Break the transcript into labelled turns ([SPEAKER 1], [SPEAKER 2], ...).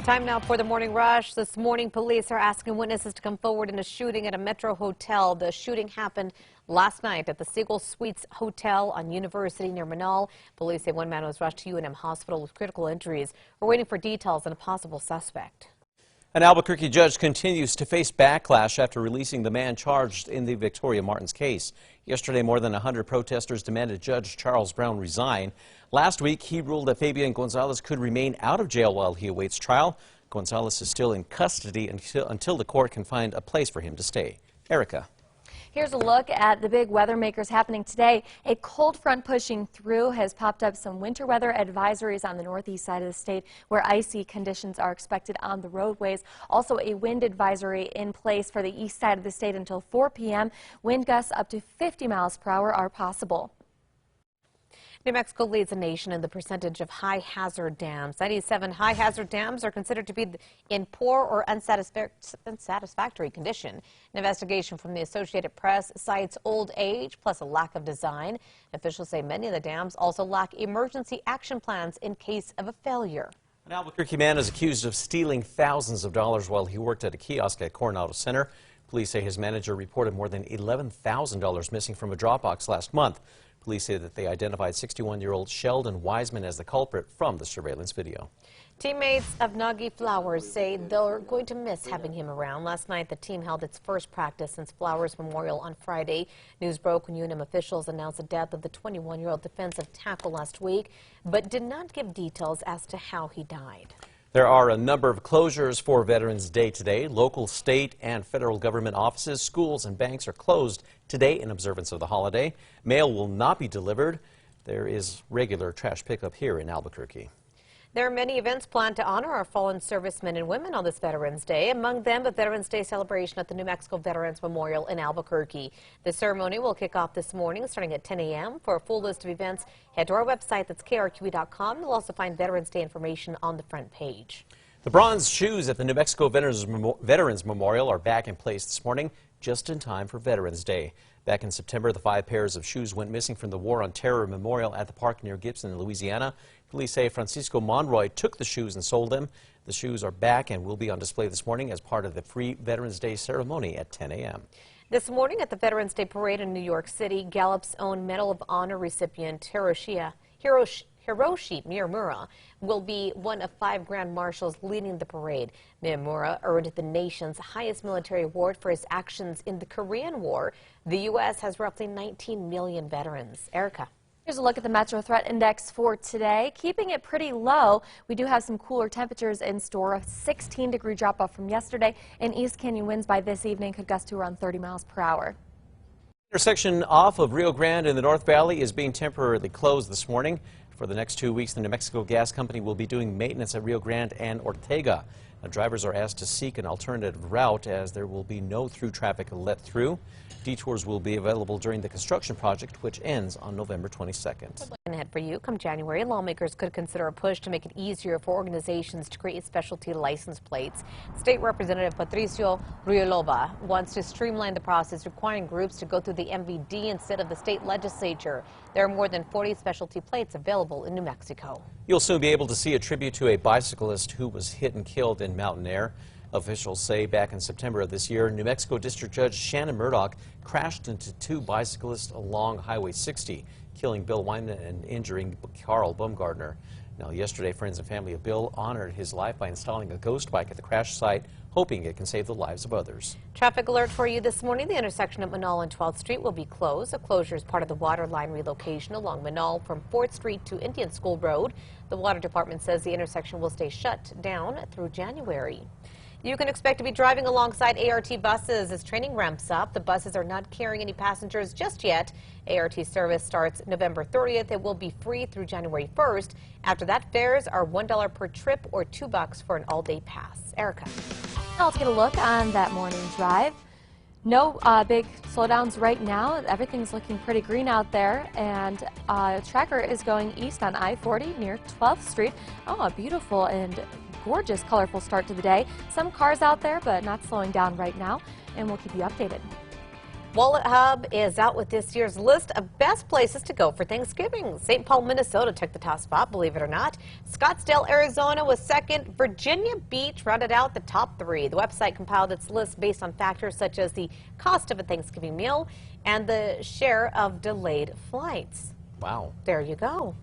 [SPEAKER 1] Time now for the morning rush. This morning, police are asking witnesses to come forward in a shooting at a Metro hotel. The shooting happened last night at the Seagull Suites Hotel on University near Manal. Police say one man was rushed to UNM Hospital with critical injuries. We're waiting for details on a possible suspect.
[SPEAKER 2] An Albuquerque judge continues to face backlash after releasing the man charged in the Victoria Martins case. Yesterday, more than 100 protesters demanded Judge Charles Brown resign. Last week, he ruled that Fabian Gonzalez could remain out of jail while he awaits trial. Gonzalez is still in custody until the court can find a place for him to stay. Erica.
[SPEAKER 3] Here's a look at the big weather makers happening today. A cold front pushing through has popped up some winter weather advisories on the northeast side of the state where icy conditions are expected on the roadways. Also a wind advisory in place for the east side of the state until 4 p.m. Wind gusts up to 50 miles per hour are possible.
[SPEAKER 1] New Mexico leads the nation in the percentage of high-hazard dams. 97 high-hazard dams are considered to be in poor or unsatisfactory condition. An investigation from the Associated Press cites old age plus a lack of design. Officials say many of the dams also lack emergency action plans in case of a failure.
[SPEAKER 2] An Albuquerque man is accused of stealing thousands of dollars while he worked at a kiosk at Coronado Center. Police say his manager reported more than $11,000 missing from a drop box last month. Police say that they identified 61-year-old Sheldon Wiseman as the culprit from the surveillance video.
[SPEAKER 1] Teammates of Nagy Flowers say they're going to miss having him around. Last night, the team held its first practice since Flowers Memorial on Friday. News broke when UNM officials announced the death of the 21-year-old defensive tackle last week, but did not give details as to how he died.
[SPEAKER 2] There are a number of closures for Veterans Day today. Local, state, and federal government offices, schools, and banks are closed today in observance of the holiday. Mail will not be delivered. There is regular trash pickup here in Albuquerque.
[SPEAKER 1] There are many events planned to honor our fallen servicemen and women on this Veterans Day, among them a Veterans Day celebration at the New Mexico Veterans Memorial in Albuquerque. The ceremony will kick off this morning starting at 10 a.m. For a full list of events, head to our website, that's KRQE.com. You'll also find Veterans Day information on the front page.
[SPEAKER 2] The bronze shoes at the New Mexico Veterans Memorial are back in place this morning, just in time for Veterans Day. Back in September, the 5 pairs of shoes went missing from the War on Terror Memorial at the park near Gibson in Louisiana. Police say Francisco Monroy took the shoes and sold them. The shoes are back and will be on display this morning as part of the free Veterans Day ceremony at 10 a.m.
[SPEAKER 1] This morning at the Veterans Day Parade in New York City, Gallup's own Medal of Honor recipient Hiroshi Miyamura will be one of 5 Grand Marshals leading the parade. Miyamura earned the nation's highest military award for his actions in the Korean War. The U.S. has roughly 19 million veterans. Erica.
[SPEAKER 3] Here's a look at the Metro Threat Index for today. Keeping it pretty low. We do have some cooler temperatures in store. A 16-degree drop-off from yesterday, and East Canyon winds by this evening could gust to around 30 miles per hour.
[SPEAKER 2] Intersection off of Rio Grande in the North Valley is being temporarily closed this morning. For the next 2 weeks, the New Mexico Gas Company will be doing maintenance at Rio Grande and Ortega. Now, drivers are asked to seek an alternative route as there will be no through traffic let through. Detours will be available during the construction project, which ends on November 22nd.
[SPEAKER 1] Ahead for you, come January, lawmakers could consider a push to make it easier for organizations to create specialty license plates. State Representative Patricio Ruilova wants to streamline the process, requiring groups to go through the MVD instead of the state legislature. There are more than 40 specialty plates available in New Mexico.
[SPEAKER 2] You'll soon be able to see a tribute to a bicyclist who was hit and killed in Mountain Air. Officials say back in September of this year, New Mexico District Judge Shannon Murdoch crashed into 2 bicyclists along Highway 60, killing Bill Wyman and injuring Carl Baumgartner. Now, yesterday, friends and family of Bill honored his life by installing a ghost bike at the crash site, hoping it can save the lives of others.
[SPEAKER 1] Traffic alert for you this morning. The intersection at Manal and 12th Street will be closed. The closure is part of the water line relocation along Manal from 4th Street to Indian School Road. The Water Department says the intersection will stay shut down through January. You can expect to be driving alongside ART buses as training ramps up. The buses are not carrying any passengers just yet. ART service starts November 30th. It will be free through January 1st. After that, fares are $1 per trip or $2 for an all-day pass. Erica.
[SPEAKER 3] Now let's get a look on that morning drive. No big slowdowns right now. Everything's looking pretty green out there, and tracker is going east on I-40 near 12th Street. Oh, a beautiful and gorgeous, colorful start to the day. Some cars out there, but not slowing down right now, and we'll keep you updated.
[SPEAKER 1] Wallet Hub is out with this year's list of best places to go for Thanksgiving. St. Paul, Minnesota took the top spot, believe it or not. Scottsdale, Arizona was second. Virginia Beach rounded out the top 3. The website compiled its list based on factors such as the cost of a Thanksgiving meal and the share of delayed flights.
[SPEAKER 2] Wow.
[SPEAKER 1] There you go.